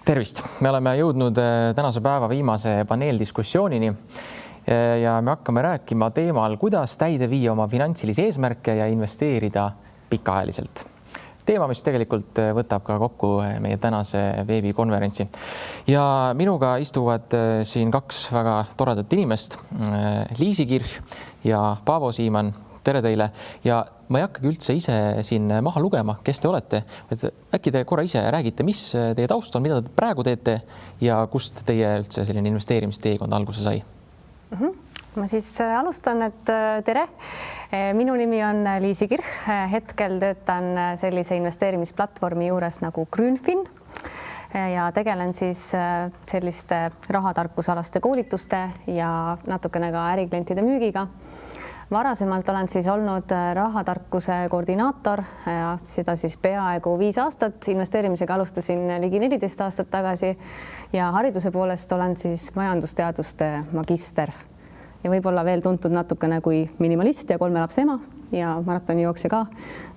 Tervist! Me oleme jõudnud tänase päeva viimase paneeldiskussioonini ja me hakkame rääkima teemal, kuidas täide viia oma finantsilisi eesmärke ja investeerida pikaajaliselt. Teema, mis tegelikult võtab ka kokku meie tänase veebikonverentsi. Ja minuga istuvad siin kaks väga toredat inimest, Liisi Kirch ja Paavo Siimann. Tere teile ja ma ei hakkagi üldse ise siin maha lugema, kes te olete. Äkki te korra ise räägite, mis teie taust on, mida te praegu teete ja kust teie üldse selline investeerimisteekond alguse sai? Ma siis alustan, et tere. Minu nimi on Liisi Kirch. Hetkel töötan sellise investeerimisplatvormi juures nagu Grünfin ja tegelen siis selliste rahatarkusalaste koolituste ja natukene ka äriklientide müügiga. Varasemalt olen siis olnud rahatarkuse koordinaator ja seda siis peaaegu 5 aastat. Investeerimisega alustasin ligi 14 aastat tagasi ja hariduse poolest olen siis majandusteaduste magister ja võib-olla veel tuntud natukene kui minimalist ja 3 lapse ema ja maratonijooksja ka.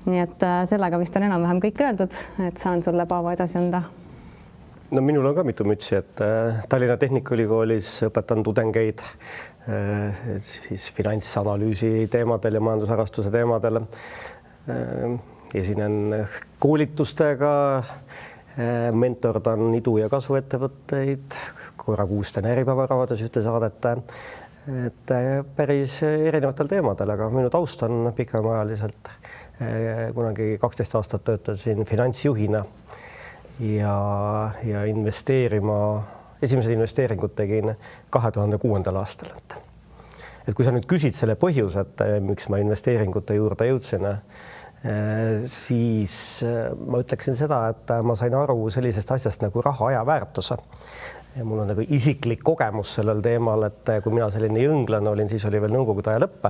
Nii et sellega vist on enam-vähem kõik öeldud, et saan sulle, Paavo, edasi anda. No minul on ka mitu mütsi, et Tallinna Tehnikaülikoolis õpetan tudengeid siis finantsanalüüsi teemadel ja majandusarvestuse teemadel. Esinen koolitustega, mentordan idu- ja kasvuettevõtteid, korra kuustan Äripäevaraadios ühte saadet, et päris erinevatel teemadel, aga minu taust on pikemaajaliselt. Kunagi 12 aastat töötasin finantsjuhina ja esimesed investeeringud tegin 2006. aastal. Et kui sa nüüd küsid selle põhjuse, et miks ma investeeringute juurde jõudsin, siis ma ütleksin seda, et ma sain aru sellisest asjast nagu raha aja väärtuse. Ja mul on nagu isiklik kogemus sellel teemal, et kui mina selline jõnglane olin, siis oli veel nõukogude aja lõpp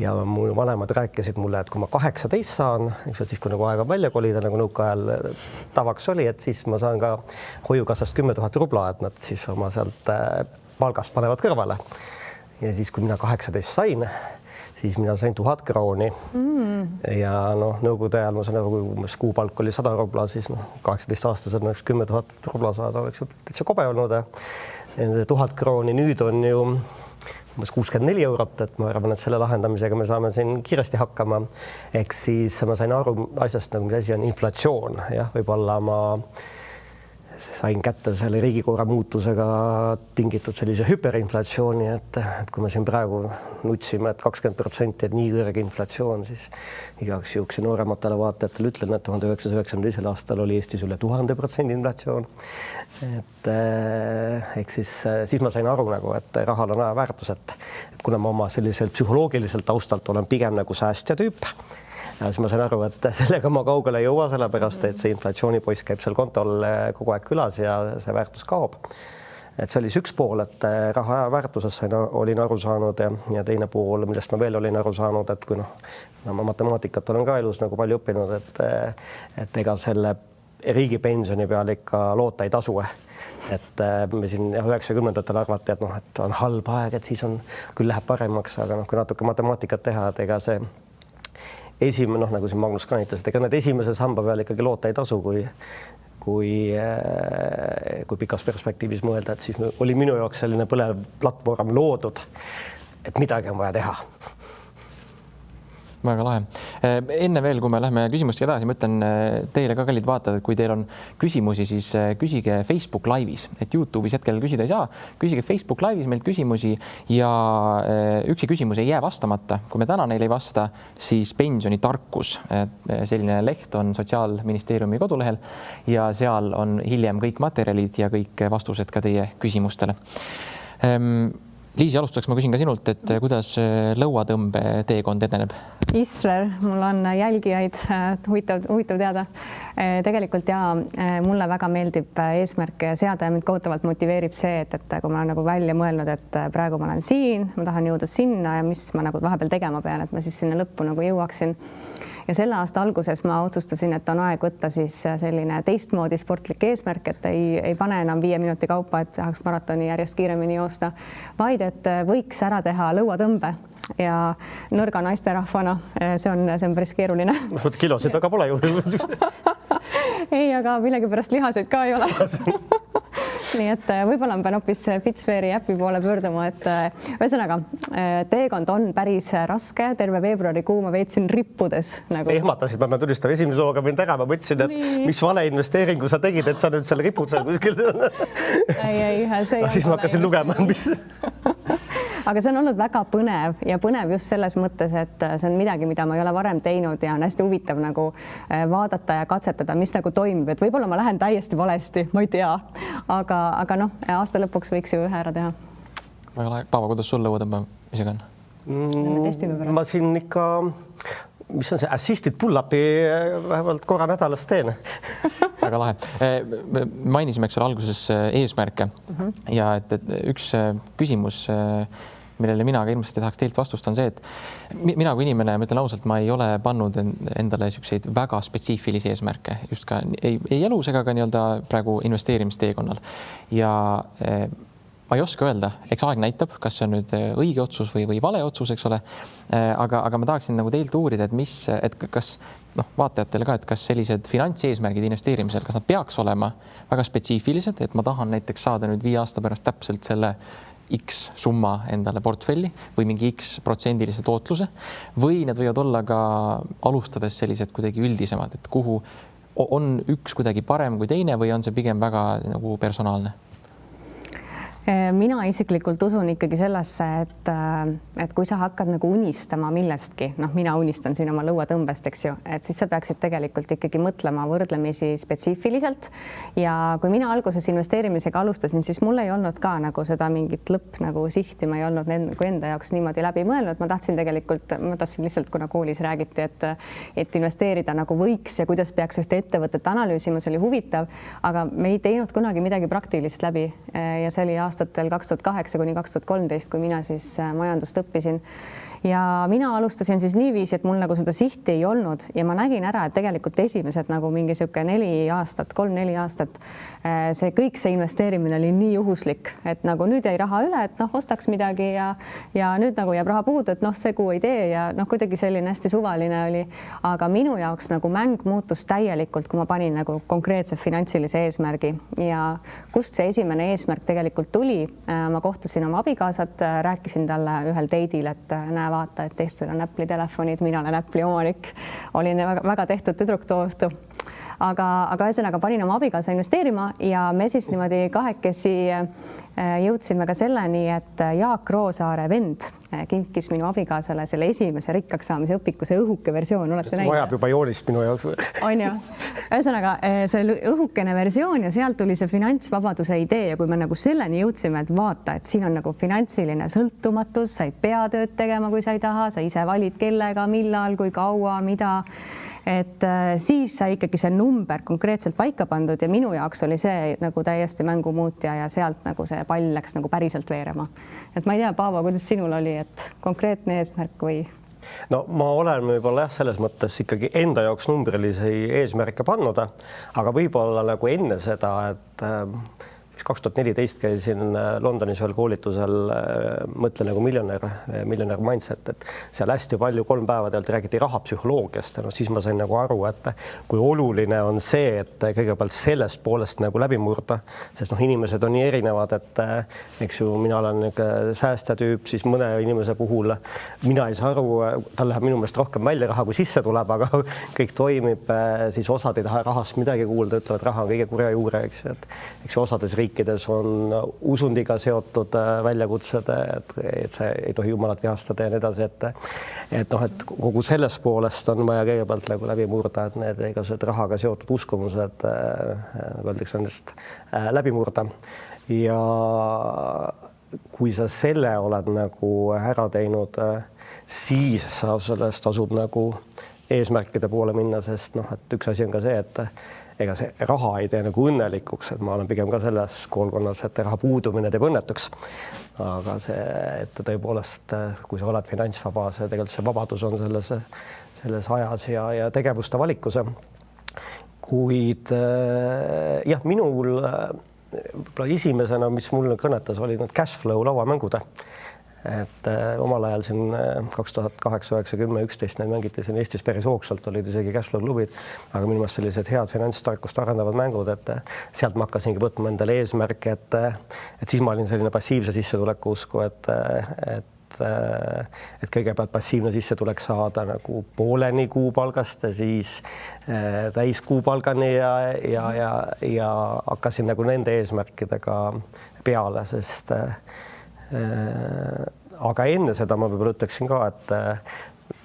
ja mu vanemad rääkisid mulle, et kui ma 18 saan, siis kui nagu aega välja kolida, nagu nõukaajal tavaks oli, et siis ma saan ka hoiukassast 10 000 rubla, et nad siis oma sealt palgast panevad kõrvale. Ja siis, kui mina 18 sain, siis mina sain 1000 krooni. Ja nõukogude ajal ma sain aru, kui kuupalk oli 100 rubla, siis 18-aastased 10 000 rubla saada oleks täitsa kobe olnud. Ja 1000 krooni nüüd on ju 64 eurot, et ma arvan, et selle lahendamisega me saame siin kiiresti hakkama. Ehk siis ma sain aru asjast, nagu mis asi on inflatsioon. Ja võib-olla ma sain kätte selle riigikorra muutusega tingitud sellise hüperinflatsiooni, et kui me siin praegu nutsime, et 20%, et nii kõrge inflatsioon, siis igaks juhuks noorematele vaatajatele ütlen, et 1992. aastal oli Eestis üle 1000% inflatsioon. Et ehk siis ma sain aru, et rahal on aja väärtus, et kuna ma oma selliselt psühholoogiliselt taustalt olen pigem nagu säästja tüüp, ja siis ma sain aru, et sellega ma kaugele ei jõua, sellepärast et see inflatsioonipoiss käib seal kontol kogu aeg külas ja see väärtus kaob. Et see oli üks pool, et raha aja väärtusest olin aru saanud ja teine pool, millest ma veel olin aru saanud, et kui ma matemaatikat olen ka elus nagu palju õppinud, et ega selle riigipensioni peal ikka loota ei tasu. Et me siin 90-ndatel arvati, et on halb aeg, et siis küll läheb paremaks, aga kui natuke matemaatikat teha, et ega see esimene, nagu siin Magnus ka näitas, et ega need esimese samba peal ikkagi loota ei tasu, kui pikas perspektiivis mõelda, et siis oli minu jaoks selline põlev platvorm loodud, et midagi on vaja teha. Väga lahe. Enne veel, kui me lähme küsimustega edasi, ma ütlen teile ka, kallid vaatajad, et kui teil on küsimusi, siis küsige Facebook Live'is, et YouTube'is hetkel küsida ei saa. Küsige Facebook Live'is meilt küsimusi ja üksi küsimus ei jää vastamata. Kui me täna neile ei vasta, siis pensionitarkus. Selline leht on Sotsiaalministeeriumi kodulehel ja seal on hiljem kõik materjalid ja kõik vastused ka teie küsimustele. Liisi, alustaks ma küsin ka sinult, et kuidas lõuatõmbe teekond edeneb? Isler, mul on jälgijaid, huvitav teada. Tegelikult mulle väga meeldib eesmärke seada ja mind kohutavalt motiveerib see, et kui ma olen nagu välja mõelnud, et praegu ma olen siin, ma tahan jõuda sinna ja mis ma nagu vahepeal tegema pean, et ma siis sinna lõppu nagu jõuaksin. Ja selle aasta alguses ma otsustasin, et on aeg võtta siis selline teistmoodi sportlik eesmärk, et ei pane enam 5 minuti kaupa, et tahaks maratoni järjest kiiremini joosta, vaid et võiks ära teha lõuatõmbe ja nõrga naisterahvana. See on päris keeruline. Kilosid aga pole ju. Ei, aga millegipärast lihaseid ka ei ole. nii et võib-olla ma pean hoopis Fitsfairy äpi poole pöörduma, et ühesõnaga teekond on päris raske, terve veebruarikuu ma veetsin rippudes nagu. Ehmatasid, ma pean tunnistama, esimese hooga mind ära, ma mõtlesin, et mis vale investeeringu sa tegid, et sa nüüd selle ripud seal kuskil. Ei, see siis ma hakkasin lugema. Aga see on olnud väga põnev ja põnev just selles mõttes, et see on midagi, mida ma ei ole varem teinud ja on hästi huvitav nagu vaadata ja katsetada, mis nagu toimib, et võib-olla ma lähen täiesti valesti, ma ei tea, aga noh, aasta lõpuks võiks ju ühe ära teha. Väga lahe. Paava, kuidas sul lõuatõmbamisega on? Ma siin ikka, mis on see assisted pull-upi vähemalt korra nädalas teen. Väga lahe. Mainisime, eks ole, alguses eesmärke ja et üks küsimus, millele mina ka ilmselt tahaks teilt vastust, on see, et mina kui inimene, ma ütlen ausalt, ma ei ole pannud endale niisuguseid väga spetsiifilisi eesmärke just ka ei elus ega ka nii-öelda praegu investeerimisteekonnal ja ma ei oska öelda, eks aeg näitab, kas see on nüüd õige otsus või vale otsus, eks ole. Aga ma tahaksin nagu teilt uurida, et kas vaatajatele ka, et kas sellised finantseesmärgid investeerimisel, kas nad peaks olema väga spetsiifilised, et ma tahan näiteks saada nüüd 5 aasta pärast täpselt selle X summa endale portfelli või mingi X protsendilise tootluse või need võivad olla ka alustades sellised kuidagi üldisemad, et kuhu on üks kuidagi parem kui teine või on see pigem väga nagu personaalne? Mina isiklikult usun ikkagi sellesse, et kui sa hakkad nagu unistama millestki, mina unistan siin oma lõuatõmbest, eks ju, et siis sa peaksid tegelikult ikkagi mõtlema võrdlemisi spetsiifiliselt ja kui mina alguses investeerimisega alustasin, siis mul ei olnud ka nagu seda mingit lõpp nagu sihti, ma ei olnud nagu enda jaoks niimoodi läbi mõelnud, ma tahtsin lihtsalt, kuna koolis räägiti, et investeerida nagu võiks ja kuidas peaks ühte ettevõtet analüüsima, see oli huvitav, aga me ei teinud kunagi midagi praktilist läbi ja see oli aastatel 2008 kuni 2013, kui mina siis majandust õppisin. Ja mina alustasin siis niiviisi, et mul nagu seda sihti ei olnud ja ma nägin ära, et tegelikult esimesed nagu mingi sihuke 3-4 aastat, see investeerimine oli nii juhuslik, et nagu nüüd jäi raha üle, et ostaks midagi ja nüüd nagu jääb raha puudu, et see kuu ei tee ja kuidagi selline hästi suvaline oli. Aga minu jaoks nagu mäng muutus täielikult, kui ma panin nagu konkreetse finantsilise eesmärgi ja kust see esimene eesmärk tegelikult tuli. Ma kohtasin oma abikaasat, rääkisin talle ühel date'il, et näe, vaata, et teistel on Apple'i telefonid, mina olen Apple'i omanik, olin väga tehtud tüdruk tohutu. Aga ühesõnaga panin oma abikaasa investeerima ja me siis niimoodi kahekesi jõudsime ka selleni, et Jaak Roosaare vend kinkis minu abikaasale selle esimese rikkaks saamise õpikuse õhuke versioon. Olete näinud? Vajab juba joonist minu jaoks. On ju. Ühesõnaga, see õhukene versioon ja sealt tuli see finantsvabaduse idee ja kui me nagu selleni jõudsime, et vaata, et siin on nagu finantsiline sõltumatus, sa ei pea tööd tegema, kui sa ei taha, sa ise valid kellega, millal, kui kaua, mida. Et siis sai ikkagi see number konkreetselt paika pandud ja minu jaoks oli see nagu täiesti mängumuutja ja sealt nagu see pall läks nagu päriselt veerema. Et ma ei tea, Paavo, kuidas sinul oli, et konkreetne eesmärk või? No ma olen võib-olla selles mõttes ikkagi enda jaoks numbrilisi eesmärke pannud, aga võib-olla nagu enne seda, et 2014 käisin Londonis ühel koolitusel Mõtle nagu miljonär mindset, et seal hästi palju 3 päeva tealt räägiti rahapsühholoogiast ja siis ma sain nagu aru, et kui oluline on see, et kõigepealt sellest poolest nagu läbi murda, sest inimesed on nii erinevad, et eks ju, mina olen säästja tüüp, siis mõne inimese puhul mina ei saa aru, tal läheb minu meelest rohkem välja raha, kui sisse tuleb, aga kõik toimib, siis osad ei taha rahast midagi kuulda, ütlevad, raha on kõige kurja juure, eks ju, osades riikides on usundiga seotud väljakutsed, et sa ei tohi jumalat vihastada ja nii edasi, et kogu sellest poolest on vaja kõigepealt nagu läbi murda, et need igasugused rahaga seotud uskumused, nagu öeldakse, nendest läbi murda. Ja kui sa selle oled nagu ära teinud, siis sa sellest tasub nagu eesmärkide poole minna, sest et üks asi on ka see, et ega see raha ei tee nagu õnnelikuks, et ma olen pigem ka selles koolkonnas, et raha puudumine teeb õnnetuks. Aga see, et tõepoolest, kui sa oled finantsvaba, see tegelikult see vabadus on selles ajas ja tegevuste valikus. Kuid jah, minul esimesena, mis mul kõnetas, oli need cash flow lauamängud. et omal ajal siin 2008, 9, 10, 11 need mängiti siin Eestis päris hoogsalt, olid isegi cashflow klubid, aga minu meelest sellised head finantstarkust arendavad mängud, et sealt ma hakkasingi võtma endale eesmärki, et siis ma olin selline passiivse sissetuleku usku, et kõigepealt passiivne sissetulek saada nagu pooleni kuupalgast ja siis täiskuupalgani ja hakkasin nagu nende eesmärkidega peale, sest aga enne seda ma võib-olla ütleksin ka, et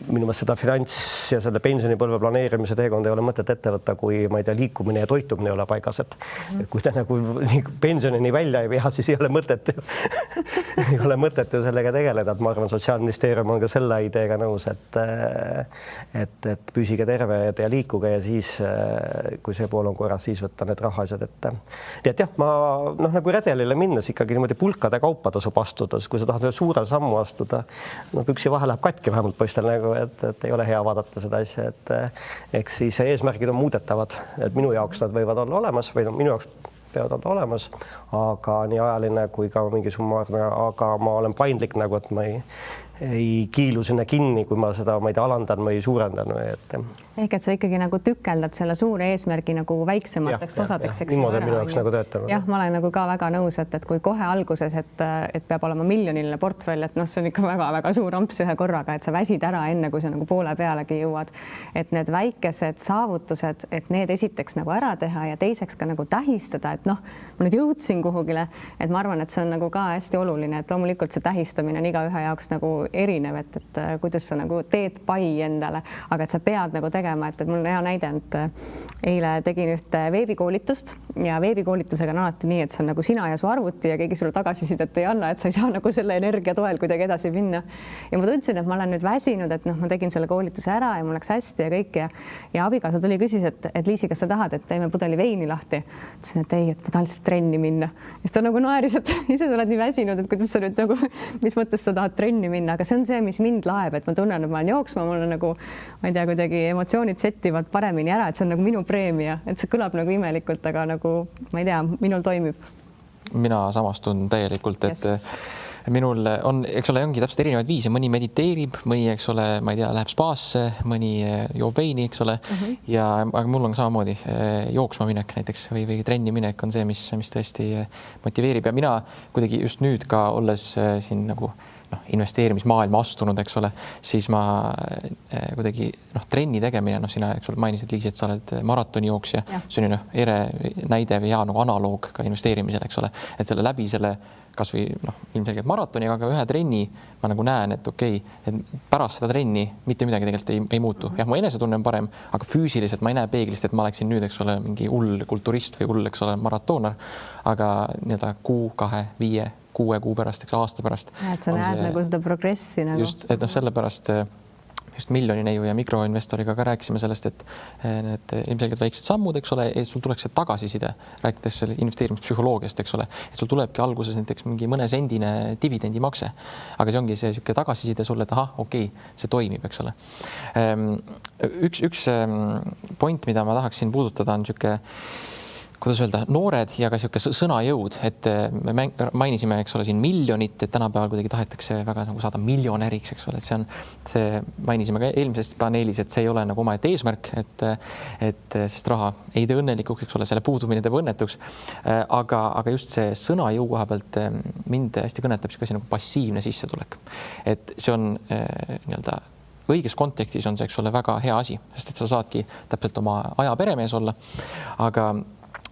minu meelest seda finants ja selle pensionipõlve planeerimise teekond ei ole mõtet ette võtta, kui ma ei tea, liikumine ja toitumine ei ole paigas, et kui te nagu pensionini välja ei vea, siis ei ole mõtet ju sellega tegeleda, et ma arvan, Sotsiaalministeerium on ka selle ideega nõus, et püsige terved ja liikuge ja siis, kui see pool on korras, siis võtta need rahaasjad ette. Nii et jah, ma nagu redelile minnes ikkagi niimoodi pulkade kaupa tasub astuda, kui sa tahad ühe suurel sammu astuda, püksi vahe läheb katki vähemalt poistel nagu, et ei ole hea vaadata seda asja, et eks siis eesmärgid on muudetavad, et minu jaoks nad võivad olla olemas või minu jaoks peavad olla olemas, aga nii ajaline kui ka mingi summaarne, aga ma olen paindlik nagu, et ma ei kiilu sinna kinni, kui ma seda, ma ei tea, alandan või suurendan või ehk et sa ikkagi nagu tükeldad selle suure eesmärgi nagu väiksemateks osadeks. Niimoodi minu jaoks nagu töötanud. Jah, ma olen nagu ka väga nõus, et kui kohe alguses, et peab olema miljoniline portfell, et see on ikka väga-väga suur amps ühe korraga, et sa väsid ära enne, kui sa nagu poole pealegi jõuad. Et need väikesed saavutused, et need esiteks nagu ära teha ja teiseks ka nagu tähistada, et ma nüüd jõudsin kuhugile, et ma arvan, et see on nagu ka hästi oluline, et loomulikult see tähistamine on igaühe jaoks nagu erinev, et kuidas sa nagu teed pai endale, aga et sa pead nagu tegema, et mul on hea näide, et eile tegin ühte veebikoolitust ja veebikoolitusega on alati nii, et see on nagu sina ja su arvuti ja keegi sulle tagasisidet ei anna, et sa ei saa nagu selle energia toel kuidagi edasi minna. Ja ma tundsin, et ma olen nüüd väsinud, et ma tegin selle koolituse ära ja mul läks hästi ja kõik ja abikaasa tuli küsis, et Liisi, kas sa tahad, et teeme pudeli veini lahti? Ütlesin, et ei, et ma tahan lihtsalt trenni minna. Ja ta nagu naeris, et ise sa oled nii väsinud, et kuidas sa nüüd nagu, mis mõttes sa tahad trenni minna, aga see on see, mis mind laeb, et ma tunnen, et ma olen jooksma, mul on nagu, ma ei tea, kuidagi emotsioonid settivad paremini ära, et see on nagu minu preemia, et see kõlab nagu imelikult, aga nagu ma ei tea, minul toimib. Mina samastun täielikult, et minul on, eks ole, ongi täpselt erinevaid viise, mõni mediteerib, mõni, eks ole, ma ei tea, läheb spaasse, mõni joob veini, eks ole. Ja aga mul on samamoodi jooksma minek näiteks või trenni minek on see, mis tõesti motiveerib ja mina kuidagi just nüüd ka olles siin nagu investeerimismaailma astunud, eks ole, siis ma kuidagi trenni tegemine, sina, eks ole, mainisid, Liisi, et sa oled maratonijooksja, see on ere näide või hea nagu analoog ka investeerimisel, eks ole, et selle läbi selle kas või ilmselgelt maratoni, aga ka ühe trenni ma nagu näen, et okei, et pärast seda trenni mitte midagi tegelikult ei muutu. Jah, mu enesetunne on parem, aga füüsiliselt ma ei näe peeglist, et ma oleksin nüüd, eks ole, mingi hull kulturist või hull, eks ole, maratooner, aga nii-öelda 2, 5, 6 kuu pärast, eks aasta pärast. Et sa näed nagu seda progressi nagu. Just, et sellepärast just Miljonineiu ja mikroinvestoriga ka rääkisime sellest, et need ilmselgelt väiksed sammud, eks ole, sul tuleks see tagasiside, rääkides investeerimispsühholoogiast, eks ole, et sul tulebki alguses näiteks mingi mõne sendine dividendimakse, aga see ongi see sihuke tagasiside sulle, et ahah, okei, see toimib, eks ole. Üks point, mida ma tahaksin puudutada, on sihuke, kuidas öelda, noored ja ka sihuke sõnajõud, et me mainisime, eks ole, siin miljonit, et tänapäeval kuidagi tahetakse väga nagu saada miljonäriks, eks ole, et see mainisime ka eelmises paneelis, et see ei ole nagu omaette eesmärk, et sest raha ei tee õnnelikuks, eks ole, selle puudumine teeb õnnetuks. Aga just see sõnajõu koha pealt mind hästi kõnetab sihuke nagu passiivne sissetulek. Et see on nii-öelda õiges kontekstis on see, eks ole, väga hea asi, sest et sa saadki täpselt oma aja peremees olla, aga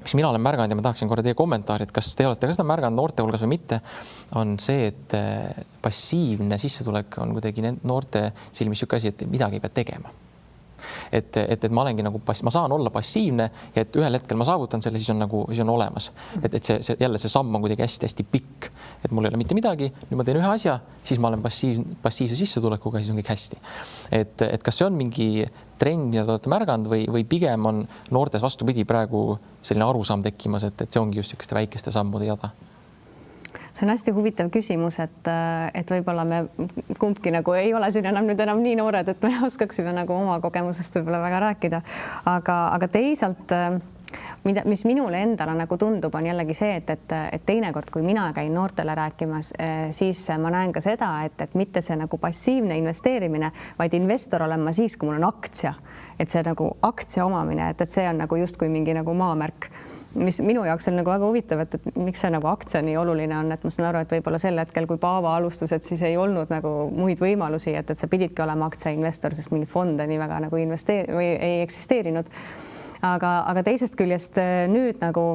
mis mina olen märganud ja ma tahaksin korra teie kommentaari, et kas te olete ka seda märganud noorte hulgas või mitte, on see, et passiivne sissetulek on kuidagi noorte silmis sihuke asi, et midagi ei pea tegema. Et ma olengi nagu ma saan olla passiivne ja et ühel hetkel ma saavutan selle, siis on olemas. Et see jälle see samm on kuidagi hästi-hästi pikk, et mul ei ole mitte midagi, nüüd ma teen ühe asja, siis ma olen passiivse sissetulekuga, siis on kõik hästi. Et kas see on mingi trend, mida te olete märganud või pigem on noortes vastupidi praegu selline arusaam tekkimas, et see ongi just niisuguste väikeste sammude jada? See on hästi huvitav küsimus, et võib-olla me kumbki nagu ei ole siin enam nii noored, et me oskaksime nagu oma kogemusest võib-olla väga rääkida. Aga teisalt mis minule endale nagu tundub, on jällegi see, et teinekord, kui mina käin noortele rääkimas, siis ma näen ka seda, et mitte see nagu passiivne investeerimine, vaid investor olen ma siis, kui mul on aktsia, et see nagu aktsia omamine, et see on nagu justkui mingi nagu maamärk, mis minu jaoks on nagu väga huvitav, et miks see nagu aktsia nii oluline on, et ma saan aru, et võib-olla sel hetkel, kui Paavo alustas, et siis ei olnud nagu muid võimalusi, et sa pididki olema aktsiainvestor, sest mingi fonde nii väga nagu või ei eksisteerinud. Aga teisest küljest nüüd nagu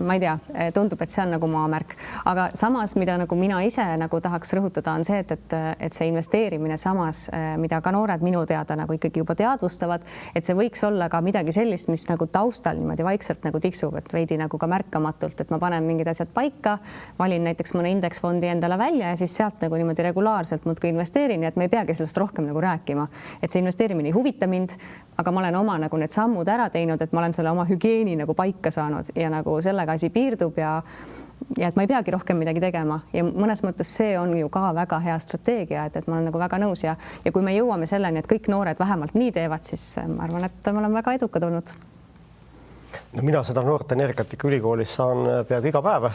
ma ei tea, tundub, et see on nagu maamärk, aga samas, mida nagu mina ise nagu tahaks rõhutada, on see, et see investeerimine samas, mida ka noored minu teada nagu ikkagi juba teadvustavad, et see võiks olla ka midagi sellist, mis nagu taustal niimoodi vaikselt nagu tiksub, et veidi nagu ka märkamatult, et ma panen mingid asjad paika, valin näiteks mõne indeksfondi endale välja ja siis sealt nagu niimoodi regulaarselt muudkui investeerin, et me ei peagi sellest rohkem nagu rääkima, et see investeerimine ei huvita mind, aga ma olen oma nagu need sammud ära teinud, et ma olen selle oma hügieeni nagu paika saanud ja nagu sellega asi piirdub ja et ma ei peagi rohkem midagi tegema ja mõnes mõttes see on ju ka väga hea strateegia, et ma olen nagu väga nõus ja kui me jõuame selleni, et kõik noored vähemalt nii teevad, siis ma arvan, et me oleme väga edukad olnud. No mina seda noort energiat ikka ülikoolis saan peaaegu iga päev.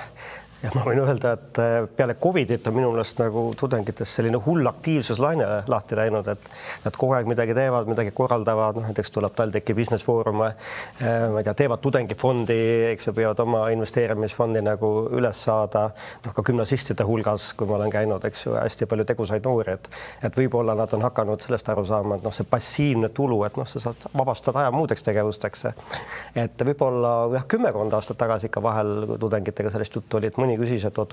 Ja ma võin öelda, et peale Covidit on minu meelest nagu tudengites selline hull aktiivsuslaine lahti läinud, et nad kogu aeg midagi teevad, midagi korraldavad, näiteks tuleb TalTechi Business Forum, ma ei tea, teevad tudengifondi, eks ju, peavad oma investeerimisfondi nagu üles saada, ka gümnasistide hulgas, kui ma olen käinud, eks ju, hästi palju tegusaid noori, et võib-olla nad on hakanud sellest aru saama, et see passiivne tulu, et sa saad vabastada aja muudeks tegevusteks. Et võib-olla 10 aastat tagasi ikka vahel tudengitega sellest juttu oli, et mõni küsis, et oot,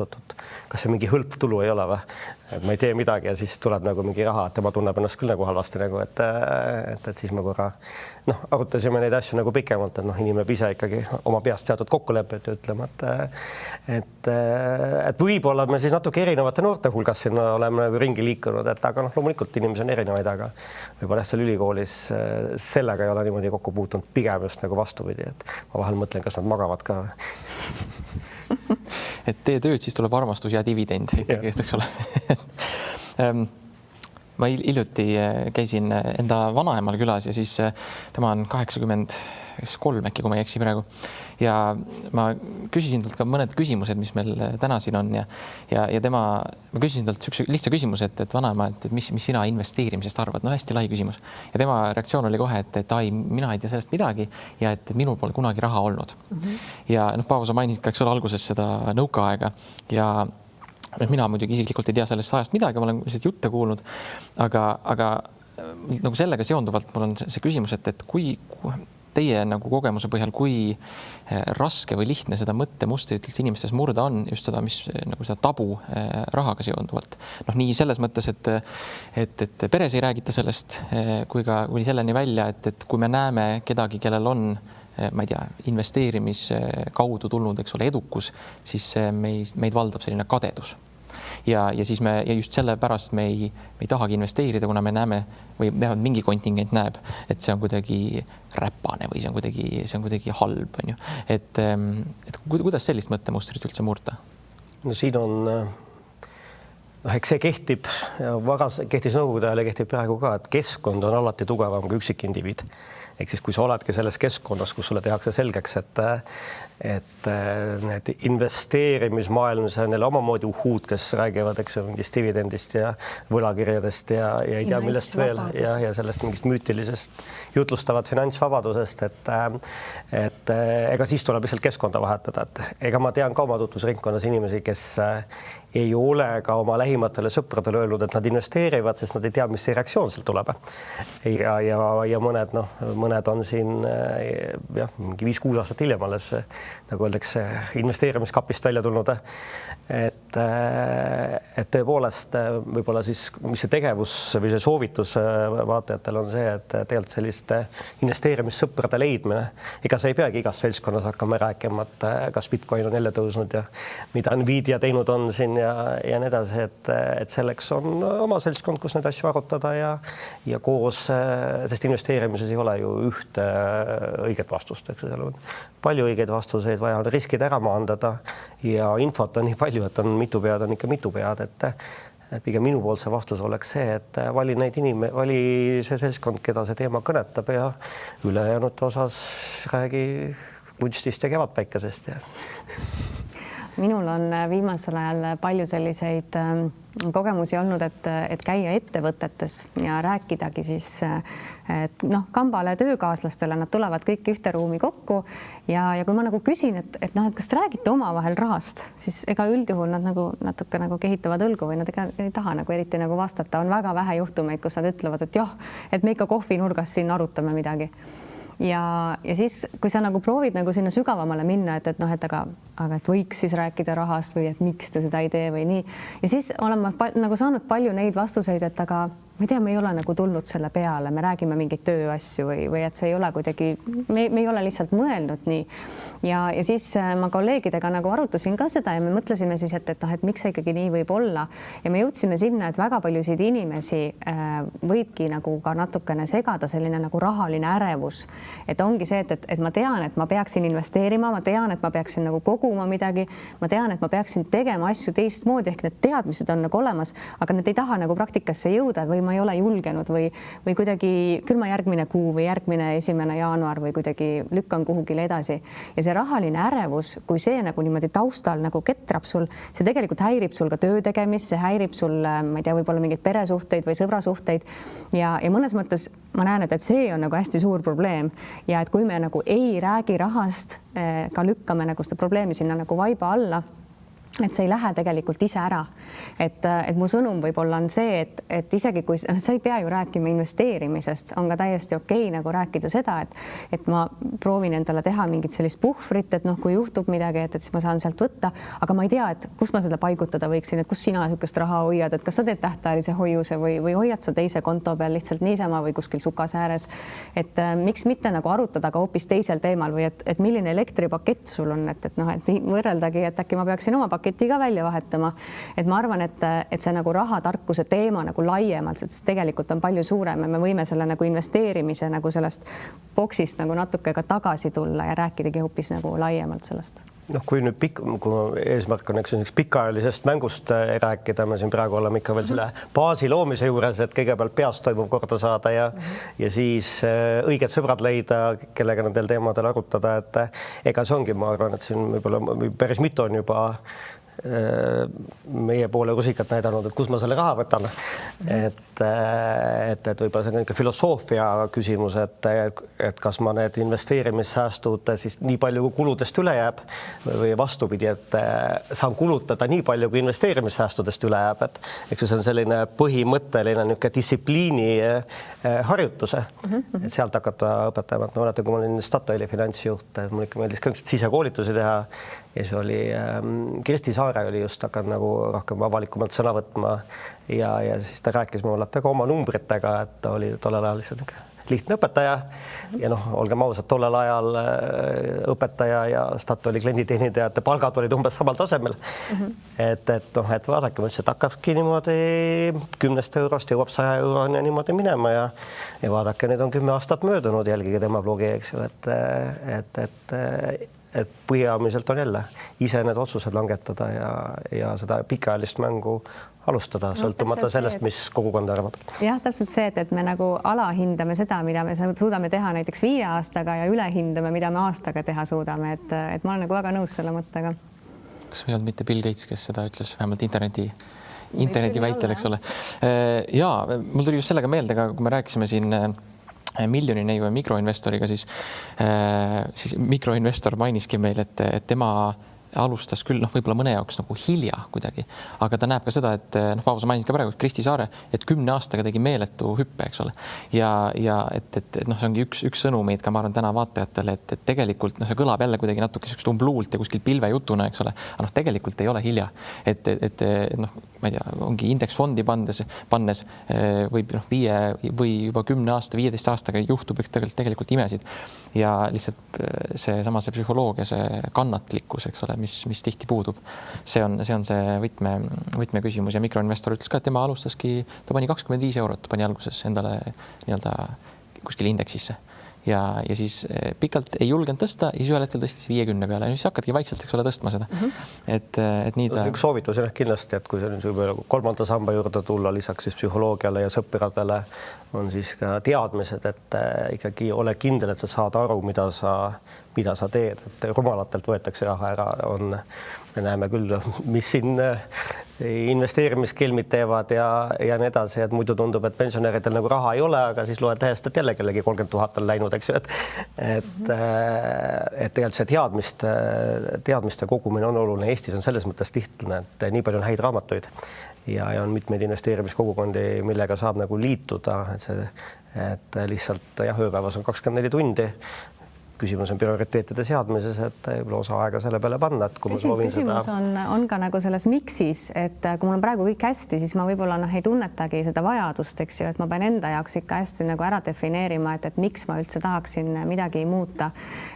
kas see mingi hõlptulu ei ole või? Et ma ei tee midagi ja siis tuleb nagu mingi raha, et tema tunneb ennast küll nagu halvasti nagu, et siis me korra arutasime neid asju nagu pikemalt, et inimene ise ikkagi oma peast teatud kokkulepet ütlema, et võib-olla me siis natuke erinevate noorte hulgas siin oleme nagu ringi liikunud, et aga loomulikult inimesi on erinevaid, aga võib-olla seal ülikoolis sellega ei ole niimoodi kokku puutunud, pigem just nagu vastupidi, et ma vahel mõtlen, kas nad magavad ka. Et tee tööd, siis tuleb armastus ja dividend ikkagi, eks ole. Ma hiljuti käisin enda vanaemal külas ja siis tema on 83 äkki, kui ma ei eksi praegu. Ja ma küsisin talt ka mõned küsimused, mis meil täna siin on ja ma küsisin talt üks lihtsa küsimuse, et vanaema, et mis sina investeerimisest arvad? No hästi lai küsimus. Ja tema reaktsioon oli kohe, et ai, mina ei tea sellest midagi ja et minul pole kunagi raha olnud. Ja Paavo, sa mainisid ka, eks ole, alguses seda nõukaaega ja mina muidugi isiklikult ei tea sellest ajast midagi, ma olen jutte kuulnud, aga nagu sellega seonduvalt mul on see küsimus, et kui teie nagu kogemuse põhjal, kui raske või lihtne seda mõttemustrit inimestes murda on just seda, mis nagu seda tabu rahaga seonduvalt. Nii selles mõttes, et peres ei räägita sellest, kui ka kuni selleni välja, et kui me näeme kedagi, kellel on ma ei tea, investeerimis kaudu tulnud, eks ole, edukus, siis meid valdab selline kadedus. Ja siis ja just sellepärast me ei tahagi investeerida, kuna me näeme või mingi kontingent näeb, et see on kuidagi räpane või see on kuidagi halb, on ju. Et kuidas sellist mõttemustrit üldse murda? No siin on, eks see kehtib ja kehtis nõukogude ajal ja kehtib praegu ka, et keskkond on alati tugevam kui üksikindiviid. Ehk siis, kui sa oledki selles keskkonnas, kus sulle tehakse selgeks, et need investeerimismaailmas on neil omamoodi uhuud, kes räägivad, eks ju, mingist dividendist ja võlakirjadest ja ei tea millest veel ja sellest mingist müütilisest jutlustavat finantsvabadusest, et ega siis tuleb lihtsalt keskkonda vahetada, et ega ma tean ka oma tutvusringkonnas inimesi, kes ei ole ka oma lähimatele sõpradele öelnud, et nad investeerivad, sest nad ei tea, mis see reaktsioon sealt tuleb. Ja mõned on siin mingi 5-6 aastat hiljem alles, nagu öeldakse, investeerimiskapist välja tulnud. Et tõepoolest võib-olla siis, mis see tegevus või see soovitus vaatajatel on see, et tegelikult selliste investeerimissõprade leidmine, ega sa ei peagi igas seltskonnas hakkama rääkima, et kas Bitcoin on jälle tõusnud ja mida Nvidia teinud on siin ja nii edasi, et selleks on oma seltskond, kus neid asju arutada ja koos, sest investeerimises ei ole ju ühte õiget vastust, eks seal on palju õigeid vastuseid, vaja on riskid ära maandada ja infot on nii palju, et on mitu pead, on ikka mitu pead, et pigem minu poolt see vastus oleks see, et vali see seltskond, keda see teema kõnetab ja ülejäänud osas räägi kunstist ja kevadpäikesest ja minul on viimasel ajal palju selliseid kogemusi olnud, et käia ettevõtetes ja rääkidagi siis, et noh, kambale töökaaslastele, nad tulevad kõik ühte ruumi kokku ja kui ma nagu küsin, et kas te räägite omavahel rahast, siis ega üldjuhul nad nagu natuke nagu kehitavad õlgu või nad ega ei taha nagu eriti nagu vastata. On väga vähe juhtumeid, kus nad ütlevad, et jah, et me ikka kohvinurgas siin arutame midagi. Ja siis, kui sa nagu proovid nagu sinna sügavamale minna, et noh, et aga et võiks siis rääkida rahast või et miks te seda ei tee või nii. Ja siis olen ma nagu saanud palju neid vastuseid, et aga ma ei tea, me ei ole nagu tulnud selle peale, me räägime mingeid tööasju või et see ei ole kuidagi, me ei ole lihtsalt mõelnud nii. Ja siis ma kolleegidega nagu arutasin ka seda ja me mõtlesime siis, et noh, et miks see ikkagi nii võib olla. Ja me jõudsime sinna, et väga paljusid inimesi võibki nagu ka natukene segada selline nagu rahaline ärevus. Et ongi see, et ma tean, et ma peaksin investeerima, ma tean, et ma peaksin nagu koguma midagi, ma tean, et ma peaksin tegema asju teistmoodi, ehk need teadmised on nagu olemas, aga need ei taha nagu praktikasse jõuda või ma ei ole julgenud või kuidagi küll ma järgmine kuu või järgmine 1. jaanuar või kuidagi lükkan kuhugile edasi. Ja see rahaline ärevus, kui see nagu niimoodi taustal nagu ketrab sul, see tegelikult häirib sul ka töö tegemist, see häirib sul, ma ei tea, võib-olla mingeid peresuhteid või sõbrasuhteid ja mõnes mõttes ma näen, et see on nagu hästi suur probleem ja et kui me nagu ei räägi rahast, ka lükkame nagu seda probleemi sinna nagu vaiba alla, et see ei lähe tegelikult ise ära. Et mu sõnum võib-olla on see, et isegi kui sa ei pea ju rääkima investeerimisest, on ka täiesti okei nagu rääkida seda, et ma proovin endale teha mingit sellist puhvrit, et noh, kui juhtub midagi, et siis ma saan sealt võtta, aga ma ei tea, et kus ma seda paigutada võiksin, et kus sina niisugust raha hoiad, et kas sa teed tähtajalise hoiuse või hoiad sa teise konto peal lihtsalt niisama või kuskil sukas ääres. Et miks mitte nagu arutada ka hoopis teisel teemal või et milline elektripakett sul on, et noh, et võrreldagi, et äkki ma peaksin oma paketi ka välja vahetama. Et ma arvan, et see nagu rahatarkuse teema nagu laiemalt, et tegelikult on palju suurem ja me võime selle nagu investeerimise nagu sellest boksist nagu natuke ka tagasi tulla ja rääkidagi hoopis nagu laiemalt sellest. Noh, kui nüüd kui eesmärk on üks pikaajalisest mängust rääkida, me siin praegu oleme ikka veel selle baasi loomise juures, et kõigepealt peast toimub korda saada ja siis õiged sõbrad leida, kellega nendel teemadel arutada, et ega see ongi, ma arvan, et siin võib-olla päris mitu on juba meie poole rusikat näidanud, et kus ma selle raha võtan. Et võib-olla see on ikka filosoofia küsimus, et kas ma need investeerimissäästud siis nii palju kui kuludest üle jääb või vastupidi, et saan kulutada nii palju kui investeerimissäästudest üle jääb, et eks see on selline põhimõtteline niisugune distsipliini harjutuse, et sealt hakata õpetama. Ma mäletan, kui ma olin Statoili finantsjuht, mul ikka meeldis ka sisekoolitusi teha ja see oli Kristi Saare oli just hakanud nagu rohkem avalikumalt sõna võtma ja siis ta rääkis mulle ka oma numbritega, et ta oli tollel ajal lihtsalt lihtne õpetaja ja noh, olgem ausad, tollel ajal õpetaja ja Statoili klienditeenindajate palgad olid umbes samal tasemel. Et vaadake, ma ütlesin, et hakkabki niimoodi 10 eurost jõuab 100 euroni ja niimoodi minema ja vaadake, nüüd on 10 aastat möödunud, jälgige tema blogi, eks ju, et põhjamiselt on jälle ise need otsused langetada ja seda pikaajalist mängu alustada, sõltumata sellest, mis kogukond arvab. Jah, täpselt see, et me nagu alahindame seda, mida me suudame teha näiteks 5 aastaga ja ülehindame, mida me aastaga teha suudame, et ma olen nagu väga nõus selle mõttega. Kas ei olnud mitte Bill Gates, kes seda ütles vähemalt interneti väitel, eks ole? Ja mul tuli just sellega meelde ka, kui me rääkisime siin miljoni neiu ja mikroinvestoriga, siis mikroinvestor mainiski meil, et tema alustas küll, võib-olla mõne jaoks nagu hilja kuidagi, aga ta näeb ka seda, et Paavo, sa mainisid ka praegu Kristi Saare, et 10 aastaga tegi meeletu hüppe, eks ole. Ja et see ongi üks sõnumeid ka, ma arvan, täna vaatajatele, et tegelikult see kõlab jälle kuidagi natuke sellist umbluult ja kuskil pilvejutuna, eks ole, aga tegelikult ei ole hilja. Et ma ei tea, ongi indeksfondi pannes võib 5 või juba 10 aasta, 15 aastaga juhtub tegelikult imesid ja lihtsalt see psühholoogia, see kannatlikkus, eks ole, mis tihti puudub. See on see võtmeküsimus ja mikroinvestor ütles ka, et tema alustaski, ta pani 25 eurot, pani alguses endale nii-öelda kuskil indeksisse ja siis pikalt ei julgenud tõsta ja siis ühel hetkel tõstis 50 peale ja siis hakkadki vaikselt, eks ole, tõstma seda. Et nii ta. Üks soovitus on kindlasti, et kui see on kolmanda samba juurde tulla, lisaks siis psühholoogiale ja sõpradele on siis ka teadmised, et ikkagi ole kindel, et sa saad aru, mida sa teed, et rumalatelt võetakse raha ära, me näeme küll, mis siin investeerimiskelmid teevad ja nii edasi, et muidu tundub, et pensionäridel nagu raha ei ole, aga siis loed lehest, et jälle kellegi 30 000 on läinud, eks ju, et tegelikult see teadmiste kogumine on oluline. Eestis on selles mõttes lihtne, et nii palju on häid raamatuid ja on mitmeid investeerimiskogukondi, millega saab nagu liituda, et lihtsalt jah, ööpäevas on 24 tundi. Küsimus on prioriteetide seadmises, et võib-olla osa aega selle peale panna, et kui ma soovin küsimus seda. On ka nagu selles miksis, et kui mul on praegu kõik hästi, siis ma võib-olla ei tunnetagi seda vajadust, eks ju, et ma pean enda jaoks ikka hästi nagu ära defineerima, et miks ma üldse tahaksin midagi muuta.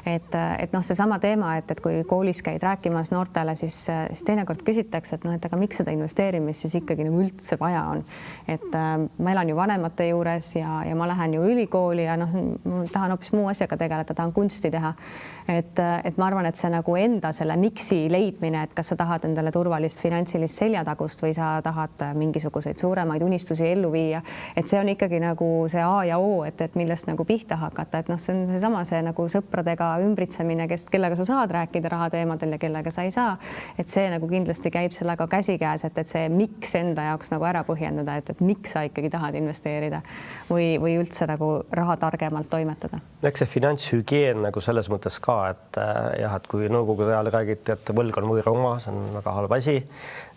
Et seesama teema, et kui koolis käid rääkimas noortele, siis teinekord küsitakse, et et aga miks seda investeerimist siis ikkagi nagu üldse vaja on. Et ma elan ju vanemate juures ja ma lähen ju ülikooli ja ma tahan hoopis muu asjaga tegeleda, tahan kunsti teha. Et ma arvan, et see nagu enda selle miksi leidmine, et kas sa tahad endale turvalist finantsilist seljatagust või sa tahad mingisuguseid suuremaid unistusi ellu viia, et see on ikkagi nagu see A ja O, et millest nagu pihta hakata, et see on seesama see nagu sõpradega ümbritsemine, kellega sa saad rääkida rahateemadel ja kellega sa ei saa, et see nagu kindlasti käib sellega käsikäes, et see miks enda jaoks nagu ära põhjendada, et miks sa ikkagi tahad investeerida või üldse nagu raha targemalt toimetada. Eks see finantshügieen nagu selles mõttes ka, et jah, et kui nõukogude ajal räägiti, et võlg on võõra oma, see on väga halb asi,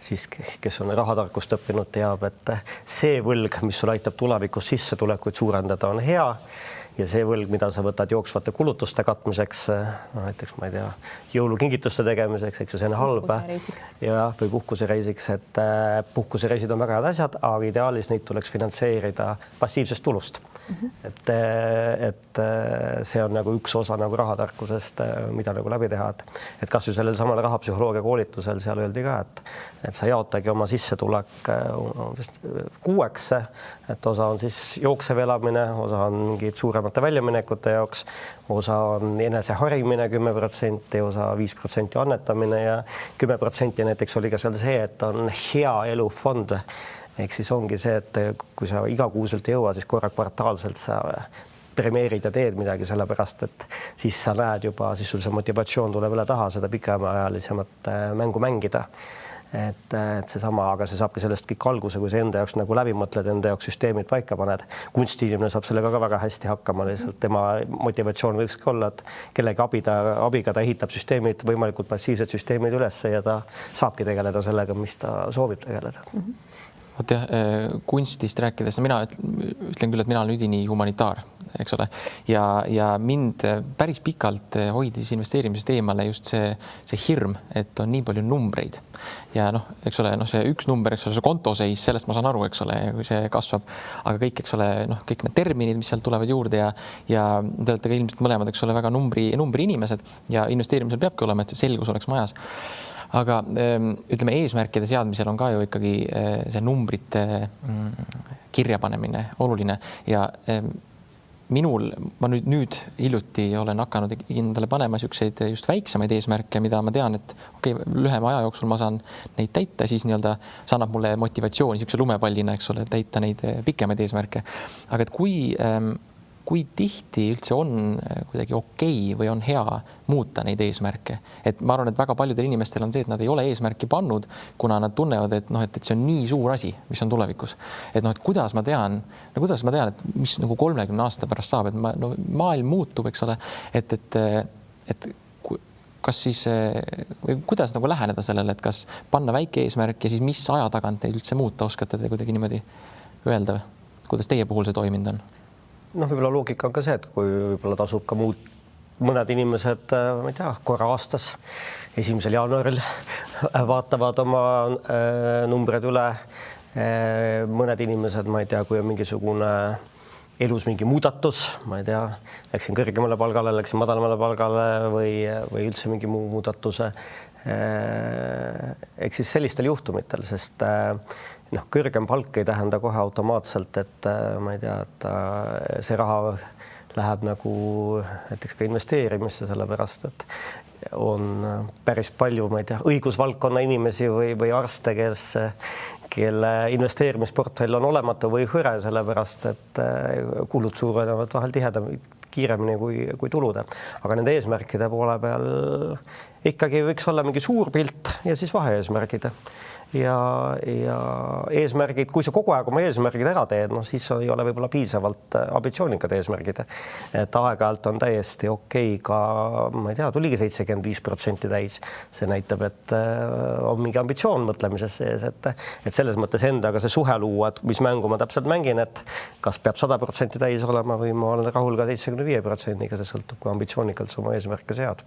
siis kes on rahatarkust õppinud, teab, et see võlg, mis sul aitab tulevikus sissetulekuid suurendada, on hea ja see võlg, mida sa võtad jooksvate kulutuste katmiseks, näiteks ma ei tea, jõulukingituste tegemiseks, eks ju, see on halb ja või puhkusereisiks, et puhkusereisid on väga head asjad, aga ideaalis neid tuleks finantseerida passiivsest tulust. Et see on nagu üks osa nagu rahatarkusest, mida nagu läbi teha, et kas ju sellel samal rahapsühholoogia koolitusel seal öeldi ka, et sa jaotagi oma sissetulek 6, et osa on siis jooksev elamine, osa on mingid suuremate väljaminekute jaoks, osa on eneseharimine 10%, osa 5% annetamine ja 10% näiteks oli ka seal see, et on hea elufond. Ehk siis ongi see, et kui sa igakuuselt ei jõua, siis korra kvartaalselt sa premeerid ja teed midagi, sellepärast et siis sa näed juba, siis sul see motivatsioon tuleb üle taha seda pikemaajalisemat mängu mängida. Et seesama, aga see saabki sellest kõik alguse, kui sa enda jaoks nagu läbi mõtled, enda jaoks süsteemid paika paned. Kunstiinimene saab sellega ka väga hästi hakkama, lihtsalt tema motivatsioon võikski olla, et kellegi abiga ta ehitab süsteemid, võimalikult passiivsed süsteemid üles ja ta saabki tegeleda sellega, mis ta soovib tegeleda. Vot jah, kunstist rääkides, mina ütlen küll, et mina olen üdini humanitaar, eks ole, ja mind päris pikalt hoidis investeerimisest eemale just see hirm, et on nii palju numbreid ja eks ole, see üks number, eks ole, see kontoseis, sellest ma saan aru, eks ole, kui see kasvab, aga kõik, eks ole, kõik need terminid, mis sealt tulevad juurde ja te olete ka ilmselt mõlemad, eks ole, väga numbri inimesed ja investeerimisel peabki olema, et see selgus oleks majas. Aga ütleme, eesmärkide seadmisel on ka ju ikkagi see numbrite kirjapanemine oluline ja ma nüüd hiljuti olen hakanud endale panema niisuguseid just väiksemaid eesmärke, mida ma tean, et lühema aja jooksul ma saan neid täita, siis nii-öelda see annab mulle motivatsiooni niisuguse lumepallina, eks ole, täita neid pikemaid eesmärke. Aga et kui tihti üldse on kuidagi okei või on hea muuta neid eesmärke, et ma arvan, et väga paljudel inimestel on see, et nad ei ole eesmärki pannud, kuna nad tunnevad, et see on nii suur asi, mis on tulevikus, et kuidas ma tean, et mis nagu 30 aasta pärast saab, et maailm muutub, eks ole, et kas siis või kuidas nagu läheneda sellele, et kas panna väike eesmärk ja siis mis aja tagant neid üldse muuta, oskate te kuidagi niimoodi öelda, kuidas teie puhul see toiminud on? Võib-olla loogika on ka see, et kui võib-olla tasub ka mõned inimesed, ma ei tea, korra aastas 1. jaanuaril vaatavad oma numbrid üle. Mõned inimesed, ma ei tea, kui on mingisugune elus mingi muudatus, ma ei tea, läksin kõrgemale palgale, läksin madalamale palgale või üldse mingi muu muudatuse. Eks siis sellistel juhtumitel, sest kõrgem palk ei tähenda kohe automaatselt, et ma ei tea, et see raha läheb nagu näiteks ka investeerimisse, sellepärast et on päris palju, ma ei tea, õigusvaldkonna inimesi või arste, kelle investeerimisportfell on olematu või hõre, sellepärast et kulud suurenevad vahel kiiremini kui tulude, aga nende eesmärkide poole peal ikkagi võiks olla mingi suur pilt ja siis vaheeesmärgid ja eesmärgid, kui sa kogu aeg oma eesmärgid ära teed, no siis ei ole võib-olla piisavalt ambitsioonikad eesmärgid, et aeg-ajalt on täiesti okei ka, ma ei tea, tuligi 75% täis, see näitab, et on mingi ambitsioon mõtlemises sees, et selles mõttes endaga see suhe luua, et mis mängu ma täpselt mängin, et kas peab 100% täis olema või ma olen rahul ka 75%-ga, see sõltub, kui ambitsioonikalt sa oma eesmärke sead.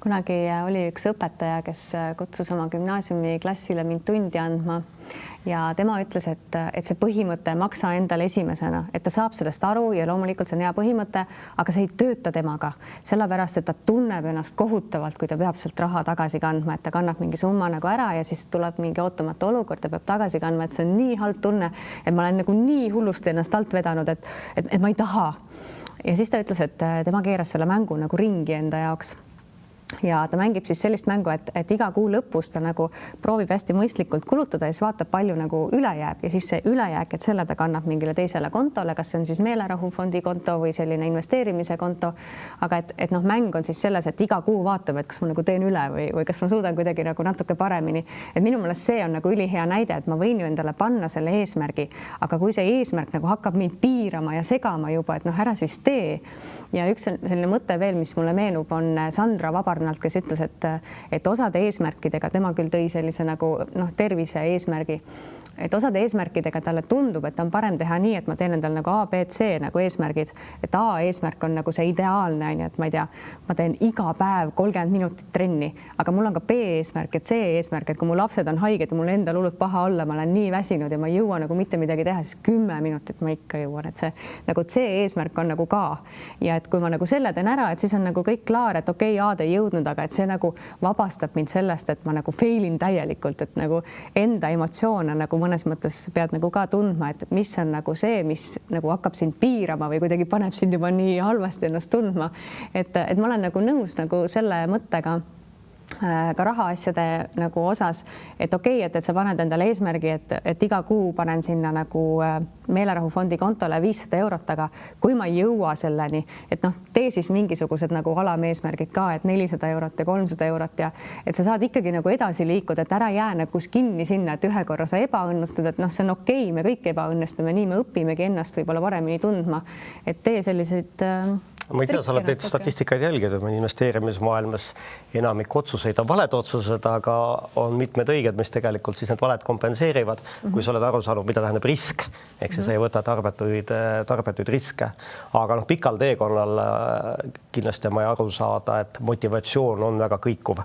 Kunagi oli üks õpetaja, kes kutsus oma gümnaasiumiklassile mind tundi andma ja tema ütles, et see põhimõte maksa endale esimesena, et ta saab sellest aru ja loomulikult see on hea põhimõte, aga see ei tööta temaga, sellepärast et ta tunneb ennast kohutavalt, kui ta peab sealt raha tagasi kandma, et ta kannab mingi summa nagu ära ja siis tuleb mingi ootamatu olukord, ta peab tagasi kandma, et see on nii halb tunne, et ma olen nagu nii hullusti ennast alt vedanud, et ma ei taha. Ja siis ta ütles, et tema keeras selle mängu nagu ringi enda jaoks. Ja ta mängib siis sellist mängu, et iga kuu lõpus ta nagu proovib hästi mõistlikult kulutada ja siis vaatab, palju nagu üle jääb ja siis see ülejääk, et selle ta kannab mingile teisele kontole, kas see on siis meelerahufondi konto või selline investeerimise konto. Aga et mäng on siis selles, et iga kuu vaatab, et kas ma nagu teen üle või kas ma suudan kuidagi nagu natuke paremini. Et minu meelest see on nagu ülihea näide, et ma võin ju endale panna selle eesmärgi, aga kui see eesmärk nagu hakkab mind piirama ja segama juba, et ära siis tee. Ja üks selline mõte veel, mis mulle meenub, on Sandra Vabarnalt, kes ütles, et osade eesmärkidega, tema küll tõi sellise nagu tervise eesmärgi, et osade eesmärkidega talle tundub, et on parem teha nii, et ma teen endale nagu A, B, C nagu eesmärgid, et A eesmärk on nagu see ideaalne, et ma ei tea, ma teen iga päev 30 minutit trenni, aga mul on ka B eesmärk ja C eesmärk, et kui mu lapsed on haiged ja mul endal hullult paha olla, ma olen nii väsinud ja ma ei jõua nagu mitte midagi teha, siis 10 minutit ma ikka jõuan, et see nagu C eesmärk on nagu ka ja et kui ma nagu selle teen ära, et siis on nagu kõik klaar, et okei, A-d ei jõudnud, aga et see nagu vabastab mind sellest, et ma nagu failin täielikult, et nagu enda emotsioone nagu mõnes mõttes pead nagu ka tundma, et mis on nagu see, mis nagu hakkab sind piirama või kuidagi paneb sind juba nii halvasti ennast tundma. Et ma olen nagu nõus nagu selle mõttega ka rahaasjade nagu osas, et okei, et sa paned endale eesmärgi, et iga kuu panen sinna nagu meelerahufondi kontole 500 eurot, aga kui ma ei jõua selleni, et tee siis mingisugused nagu alameesmärgid ka, et 400 eurot ja 300 eurot ja et sa saad ikkagi nagu edasi liikuda, et ära jää nagu kinni sinna, et ühe korra sa ebaõnnestud, et see on okei, me kõik ebaõnnestume, nii me õpimegi ennast võib-olla paremini tundma, et tee selliseid ma ei tea, sa oled neid statistikaid jälgida, investeerimismaailmas enamik otsuseid on valed otsused, aga on mitmed õiged, mis tegelikult siis need valed kompenseerivad, kui sa oled aru saanud, mida tähendab risk, ehk sa ei võta tarbetuid riske. Aga pikal teekonnal kindlasti on vaja aru saada, et motivatsioon on väga kõikuv.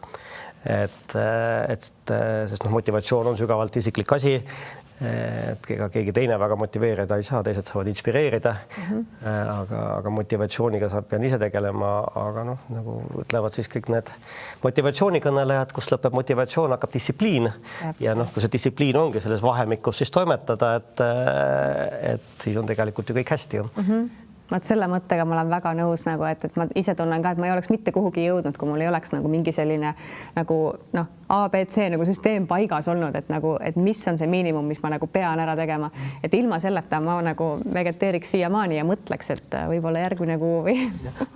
Sest motivatsioon on sügavalt isiklik asi, et ega keegi teine väga motiveerida ei saa, teised saavad inspireerida, aga motivatsiooniga pean ise tegelema, aga nagu ütlevad siis kõik need motivatsioonikõnelejad, kus lõpeb motivatsioon, hakkab distsipliin ja kui see distsipliin ongi selles vahemikus siis toimetada, et siis on tegelikult ju kõik hästi. Vaat selle mõttega ma olen väga nõus, et ma ise tunnen ka, et ma ei oleks mitte kuhugi jõudnud, kui mul ei oleks nagu mingi selline nagu A, B, C nagu süsteem paigas olnud, et mis on see miinimum, mis ma nagu pean ära tegema, et ilma selleta ma nagu vegeteeriks siiamaani ja mõtleks, et võib-olla järgmine kuu või.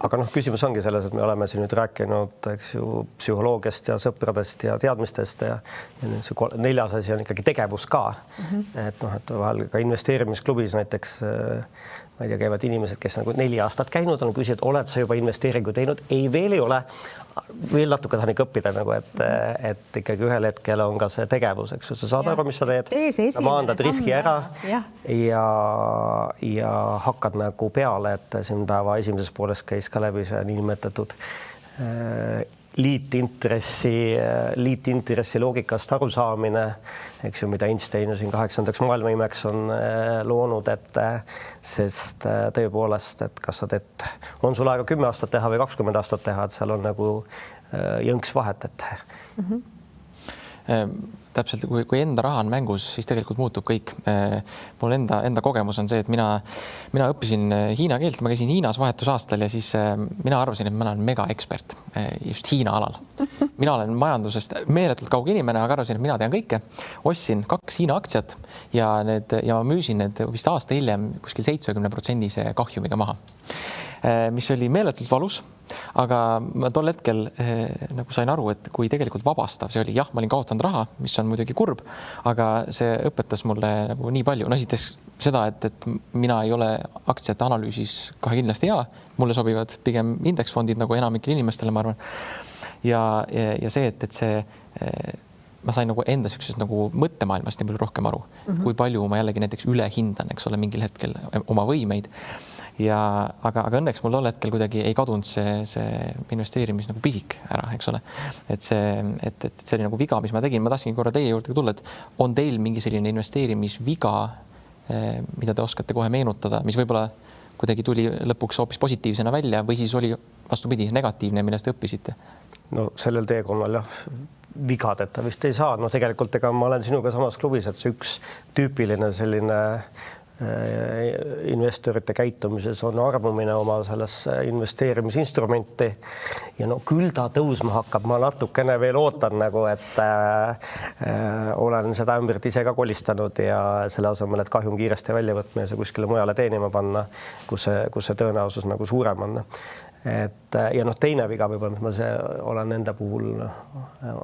Aga küsimus ongi selles, et me oleme siin nüüd rääkinud, eks ju, psühholoogiast ja sõpradest ja teadmistest ja neljas asi on ikkagi tegevus ka. Et vahel ka investeerimisklubis näiteks ma ei tea, käivad inimesed, kes nagu 4 aastat käinud on, küsinud, oled sa juba investeeringu teinud? Ei, veel ei ole. Veel natuke tahan ikka õppida, et ikkagi ühel hetkel on ka see tegevus, eks ju, sa saad aru, mis sa teed, maandad riski ära ja hakkad nagu peale, et siin päeva esimeses pooles käis ka läbi see niinimetatud liitintressi loogikast arusaamine, eks ju, mida Einstein siin 8. maailmaimeks on loonud, et sest tõepoolest, et kas sa teed, on sul aega 10 aastat teha või 20 aastat teha, et seal on nagu jõnks vahet, et täpselt kui enda raha on mängus, siis tegelikult muutub kõik. Mul enda kogemus on see, et mina õppisin hiina keelt, ma käisin Hiinas vahetusaastal ja siis mina arvasin, et ma olen mega ekspert just Hiina alal. Mina olen majandusest meeletult kauge inimene, aga arvasin, et mina tean kõike. Ostsin 2 Hiina aktsiat ja ma müüsin need vist aasta hiljem kuskil 70% kahjumiga maha, mis oli meeletult valus. Aga ma tol hetkel nagu sain aru, et kui tegelikult vabastav see oli, jah, ma olin kaotanud raha, mis on muidugi kurb, aga see õpetas mulle nagu nii palju. No esiteks seda, et mina ei ole aktsiate analüüsis kohe kindlasti hea, mulle sobivad pigem indeksfondid nagu enamikele inimestele, ma arvan. Ja see, et see ma sain nagu enda siuksest nagu mõttemaailmast nii palju rohkem aru, kui palju ma jällegi näiteks üle hindan, eks ole, mingil hetkel oma võimeid. Aga õnneks mul tol hetkel kuidagi ei kadunud see investeerimis nagu pisik ära, eks ole. Et see oli nagu viga, mis ma tegin. Ma tahtsin korra teie juurde tulla, et on teil mingi selline investeerimisviga, mida te oskate kohe meenutada, mis võib-olla kuidagi tuli lõpuks hoopis positiivsena välja või siis oli vastupidi negatiivne, millest te õppisite? No sellel teekonnal jah, vigadeta vist ei saa. No tegelikult ega ma olen sinuga samas klubis, et see üks tüüpiline selline investorite käitumises on armumine oma sellesse investeerimisinstrumenti ja no küll ta tõusma hakkab, ma natukene veel ootan nagu, et olen seda ümbert ise ka kolistanud ja selle asemel, et kahjum kiiresti välja võtma ja see kuskile mujale teenima panna, kus see tõenäosus nagu suurem on. Ja noh, teine viga võib-olla, mis ma olen enda puhul,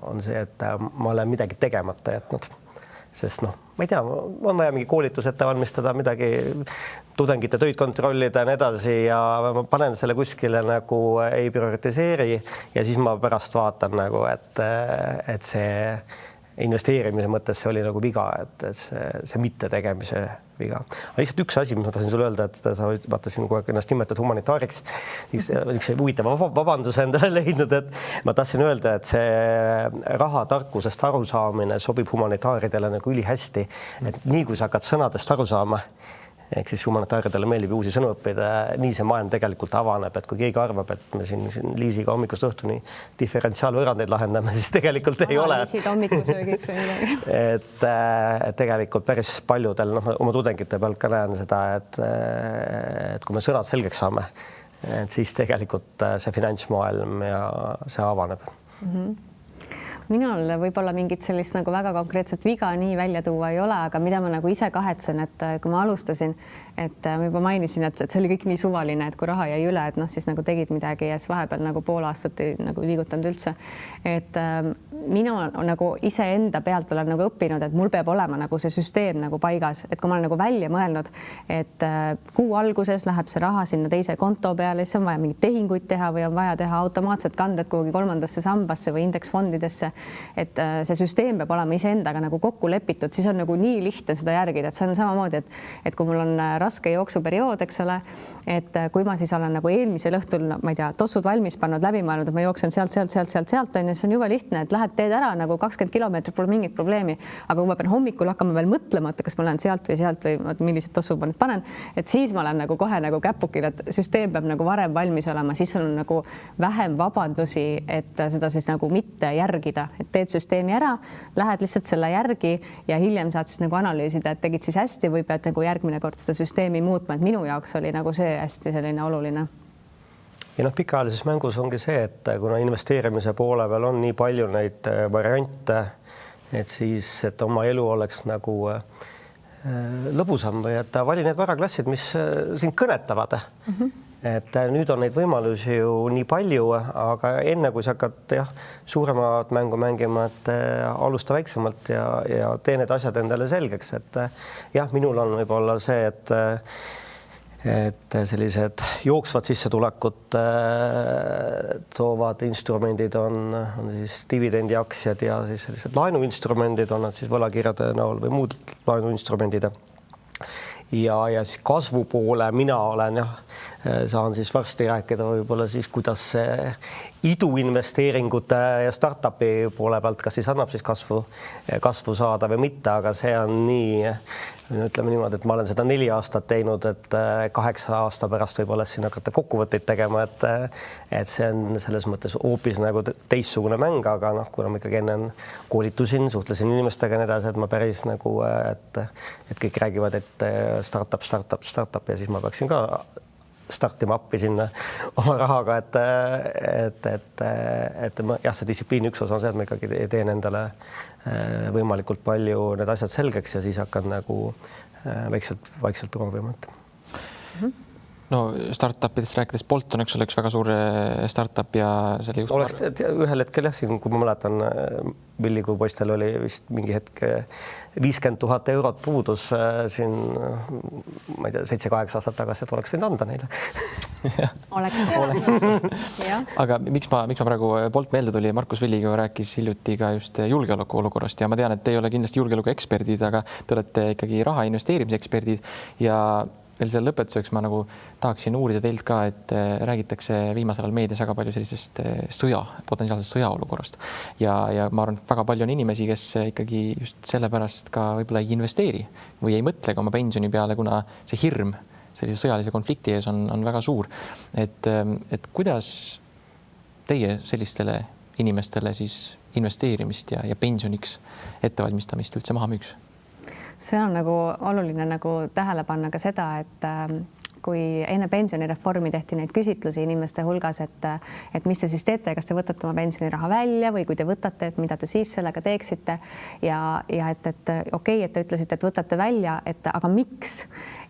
on see, et ma olen midagi tegemata jätnud. Sest noh, ma ei tea, on vaja mingi koolitus ette valmistada, midagi tudengite töid kontrollida ja nii edasi ja ma panen selle kuskile nagu ei prioritiseeri ja siis ma pärast vaatan nagu, et see investeerimise mõttes see oli nagu viga, et see mitte tegemise viga. Aga lihtsalt üks asi, mis ma tahtsin sulle öelda, et sa vaatasin kogu aeg ennast nimetad humanitaariks. Üks huvitav vabandus endale leidnud, et ma tahtsin öelda, et see rahatarkusest arusaamine sobib humanitaaridele nagu ülihästi. Et nii kui sa hakkad sõnadest aru saama, ehk siis humanitaaridele meeldib uusi sõnu õppida, nii see maailm tegelikult avaneb, et kui keegi arvab, et me siin Liisiga hommikust õhtuni diferentsiaalvõrrandeid lahendame, siis tegelikult ei ole. Et tegelikult päris paljudel, oma tudengite pealt ka näen seda, et kui me sõnad selgeks saame, et siis tegelikult see finantsmaailm ja see avaneb. Minul võib-olla mingit sellist nagu väga konkreetset viga nii välja tuua ei ole, aga mida ma nagu ise kahetsen, et kui ma alustasin, et ma juba mainisin, et see oli kõik nii suvaline, et kui raha jäi üle, et noh, siis nagu tegid midagi ja siis vahepeal nagu pool aastat ei nagu liigutanud üldse. Et mina nagu iseenda pealt olen nagu õppinud, et mul peab olema nagu see süsteem nagu paigas, et kui ma olen nagu välja mõelnud, et kuu alguses läheb see raha sinna teise konto peale, siis on vaja mingeid tehinguid teha või on vaja teha automaatsed kanded kuhugi 3. sambasse või indeksfondidesse, et see süsteem peab olema iseendaga nagu kokku lepitud, siis on nagu nii lihtne seda järgida, et see on samamoodi, et kui mul on raske jooksuperiood, eks ole, et kui ma siis olen nagu eelmisel õhtul, ma ei tea, tossud valmis pannud, läbi mõelnud, et ma jooksen sealt, on ja see on juba lihtne, et lähed teed ära nagu 20 kilomeetrit, pole mingit probleemi, aga kui ma pean hommikul hakkama veel mõtlema, et kas ma lähen sealt või millised tossud ma nüüd panen, et siis ma olen nagu kohe nagu käpukil, et süsteem peab nagu varem valmis olema, siis on nagu vähem vabandusi, et seda siis nagu mitte järgida, et teed süsteemi ära, lähed lihtsalt selle järgi ja hiljem saad siis nagu analüüsida, et tegid siis hästi või pead nagu järgmine kord seda süsteemi muutma, et minu jaoks oli nagu see hästi selline oluline. Ja noh, pikaajalises mängus ongi see, et kuna investeerimise poole peal on nii palju neid variante, et siis, et oma elu oleks nagu lõbusam või et vali need varaklassid, mis sind kõnetavad. Et nüüd on neid võimalusi ju nii palju, aga enne kui sa hakkad suuremat mängu mängima, et alusta väiksemalt ja tee need asjad endale selgeks, et jah, minul on võib-olla see, et sellised jooksvad sissetulekut toovad instrumendid on siis dividendiaktsiad ja siis sellised laenuinstrumendid on nad siis võlakirjade näol või muud laenuinstrumendid. Ja siis kasvu poole mina olen saan siis varsti rääkida võib-olla siis, kuidas see iduinvesteeringute ja startupi poole pealt, kas siis annab siis kasvu saada või mitte, aga see on nii, ütleme niimoodi, et ma olen seda 4 aastat teinud, et 8 aasta pärast võib-olla siin hakata kokkuvõtteid tegema, et see on selles mõttes hoopis nagu teistsugune mäng, aga noh, kuna ma ikkagi enne koolitusin, suhtlesin inimestega ja nii edasi, et ma päris nagu, et kõik räägivad, et startup ja siis ma peaksin ka startima appi sinna oma rahaga, et jah, see distsipliini üks osa on see, et ma ikkagi teen endale võimalikult palju need asjad selgeks ja siis hakkan nagu vaikselt proovima. No startupidest rääkides Bolt on üks väga suur startup ja selle just oleks ühel hetkel jah, siin, kui ma mäletan, Villi, kui poistel oli vist mingi hetk 50 000 eurot puudus siin, ma ei tea, 7-8 aastat tagasi, et oleks võinud anda neile. Aga miks ma praegu Bolt meelde tuli, Markus Villiga rääkis hiljuti ka just julgeoleku olukorrast ja ma tean, et te ei ole kindlasti julgeoleku eksperdid, aga te olete ikkagi raha investeerimise eksperdid ja veel selle lõpetuseks ma nagu tahaksin uurida teilt ka, et räägitakse viimasel ajal meedias väga palju sellisest potentsiaalsest sõjaolukorrast ja ma arvan, et väga palju on inimesi, kes ikkagi just sellepärast ka võib-olla ei investeeri või ei mõtle ka oma pensioni peale, kuna see hirm sellise sõjalise konflikti ees on väga suur. Et kuidas teie sellistele inimestele siis investeerimist ja pensioniks ettevalmistamist üldse maha müüks? See on nagu oluline nagu tähele panna ka seda, et kui enne pensionireformi tehti neid küsitlusi inimeste hulgas, et mis te siis teete, kas te võtate oma pensioniraha välja või kui te võtate, et mida te siis sellega teeksite ja et okei, et te ütlesite, et võtate välja, et aga miks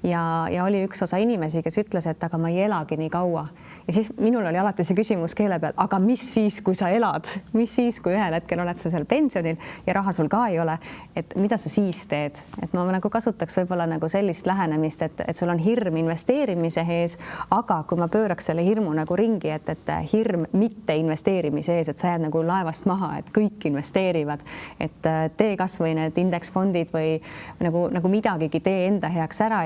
ja oli üks osa inimesi, kes ütles, et aga ma ei elagi nii kaua. Ja siis minul oli alati see küsimus keele peal, aga mis siis, kui sa elad, mis siis, kui ühel hetkel oled sa seal pensionil ja raha sul ka ei ole, et mida sa siis teed? Et ma nagu kasutaks võib-olla nagu sellist lähenemist, et sul on hirm investeerimise ees, aga kui ma pööraks selle hirmu nagu ringi, et hirm mitte investeerimise ees, et sa jääd nagu laevast maha, et kõik investeerivad, et tee kas või need indeksfondid või nagu midagigi tee enda heaks ära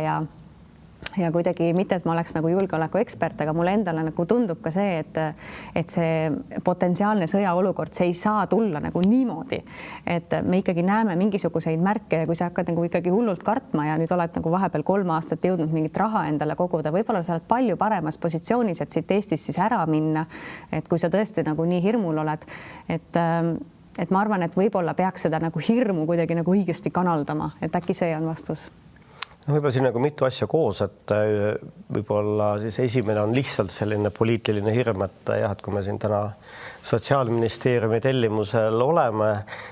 ja kuidagi mitte, et ma oleks nagu julgeoleku ekspert, aga mulle endale nagu tundub ka see, et see potentsiaalne sõjaolukord, see ei saa tulla nagu niimoodi, et me ikkagi näeme mingisuguseid märke ja kui sa hakkad nagu ikkagi hullult kartma ja nüüd oled nagu vahepeal 3 aastat jõudnud mingit raha endale koguda, võib-olla sa oled palju paremas positsioonis, et siit Eestist siis ära minna, et kui sa tõesti nagu nii hirmul oled, et ma arvan, et võib-olla peaks seda nagu hirmu kuidagi nagu õigesti kanaldama, et äkki see on vastus. Võib-olla siin nagu mitu asja koos, et võib-olla siis esimene on lihtsalt selline poliitiline hirm, et jah, et kui me siin täna Sotsiaalministeeriumi tellimusel oleme,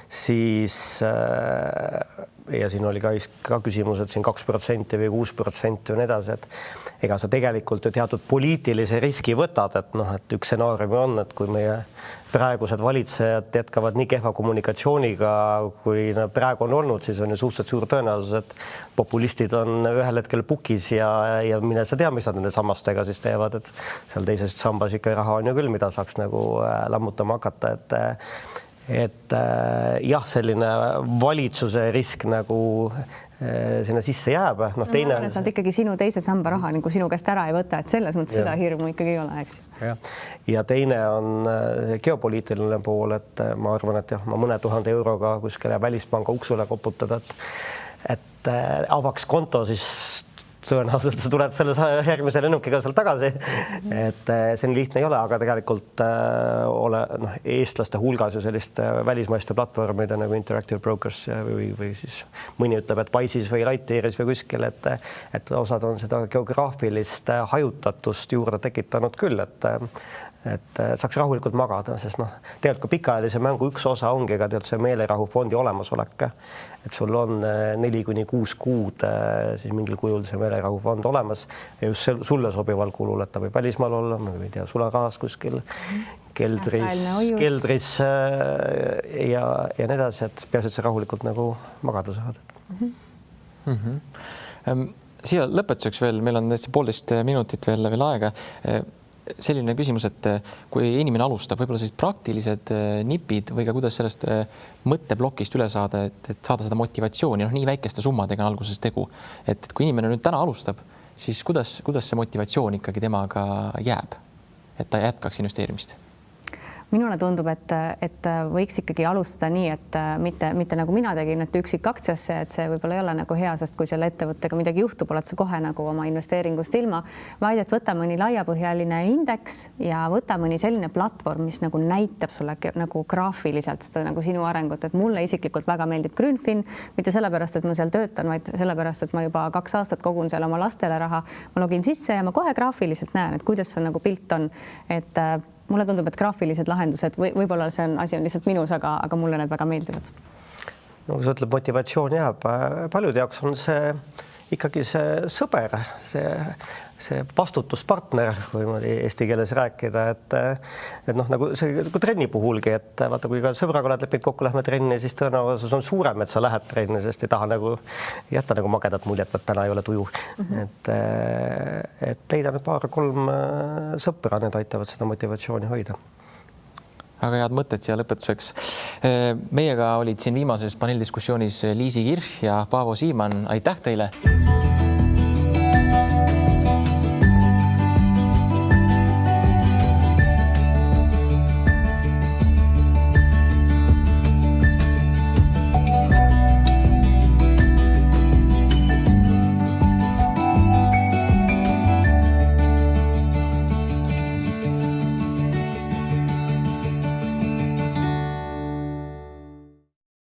siis ja siin oli ka küsimus, et siin 2% või 6% ja nii edasi, et ega sa tegelikult ju teatud poliitilise riski võtad, et noh, et üks stsenaarium on, et kui meie praegused valitsejad jätkavad nii kehva kommunikatsiooniga, kui nad praegu on olnud, siis on ju suhteliselt suur tõenäosus, et populistid on ühel hetkel pukis ja mine sa tea, mis nad nende sammastega siis teevad, et seal teises sambas ikka raha on ju küll, mida saaks nagu lammutama hakata, et jah, selline valitsuse risk nagu sinna sisse jääb. No, teine on, et nad ikkagi sinu teise samba raha nagu sinu käest ära ei võta, et selles mõttes seda hirmu ikkagi ei ole, eks. Ja teine on geopoliitiline pool, et ma arvan, et jah, ma mõne 1000 euroga kuskile välispanga uksule koputada, et avaks konto, siis tõenäoliselt sa tuled selle järgmise lennukiga sealt tagasi, et see nii lihtne ei ole, aga tegelikult eestlaste hulgas ju sellist välismaiste platvormide nagu Interactive Brokers või siis mõni ütleb, et Pice'is või Lightyearis või kuskil, et osad on seda geograafilist hajutatust juurde tekitanud küll, et saaks rahulikult magada, sest noh, tegelikult ka pikaajalise mängu üks osa ongi ka tegelikult see meelerahufondi olemasolek, et sul on 4 kuni 6 kuud siis mingil kujul see meelerahufond olemas ja just sulle sobival kulul, et ta võib välismaal olla, ma ei tea, sularahas kuskil keldris ja nii edasi, et peaasi, et sa rahulikult nagu magada saad. Siia lõpetuseks veel, meil on tõesti 1,5 minutit veel aega. Selline küsimus, et kui inimene alustab, võib-olla sellised praktilised nipid või ka kuidas sellest mõtteplokist üle saada, et saada seda motivatsiooni, nii väikeste summadega on alguses tegu, et kui inimene nüüd täna alustab, siis kuidas see motivatsioon ikkagi temaga jääb, et ta jätkaks investeerimist? Minule tundub, et võiks ikkagi alustada nii, et mitte nagu mina tegin, et üksikaktsiasse, et see võib-olla ei ole nagu hea, sest kui selle ettevõttega midagi juhtub, oled sa kohe nagu oma investeeringust ilma, vaid et võta mõni laiapõhjaline indeks ja võta mõni selline platvorm, mis nagu näitab sulle nagu graafiliselt seda nagu sinu arengut, et mulle isiklikult väga meeldib Grünfin, mitte sellepärast, et ma seal töötan, vaid sellepärast, et ma juba 2 aastat kogun seal oma lastele raha. Ma login sisse ja ma kohe graafiliselt näen, et kuidas see nagu pilt on, et mulle tundub, et graafilised lahendused võib-olla see asi on lihtsalt minus, aga mulle need väga meeldivad. No kui sa ütled, motivatsioon jääb, paljude jaoks on see ikkagi see sõber, see vastutuspartner, kui eesti keeles rääkida, et noh, nagu see trenni puhulgi, et vaata, kui ka sõbraga oled leppinud kokku, lähme trenni, siis tõenäosus on suurem, et sa lähed trenni, sest ei taha nagu jätta nagu magedat muljet, et täna ei ole tuju. Et leida need 2-3 sõpra, need aitavad seda motivatsiooni hoida. Aga head mõtted siia lõpetuseks. Meiega olid siin viimases paneeldiskussioonis Liisi Kirch ja Paavo Siimann. Aitäh teile!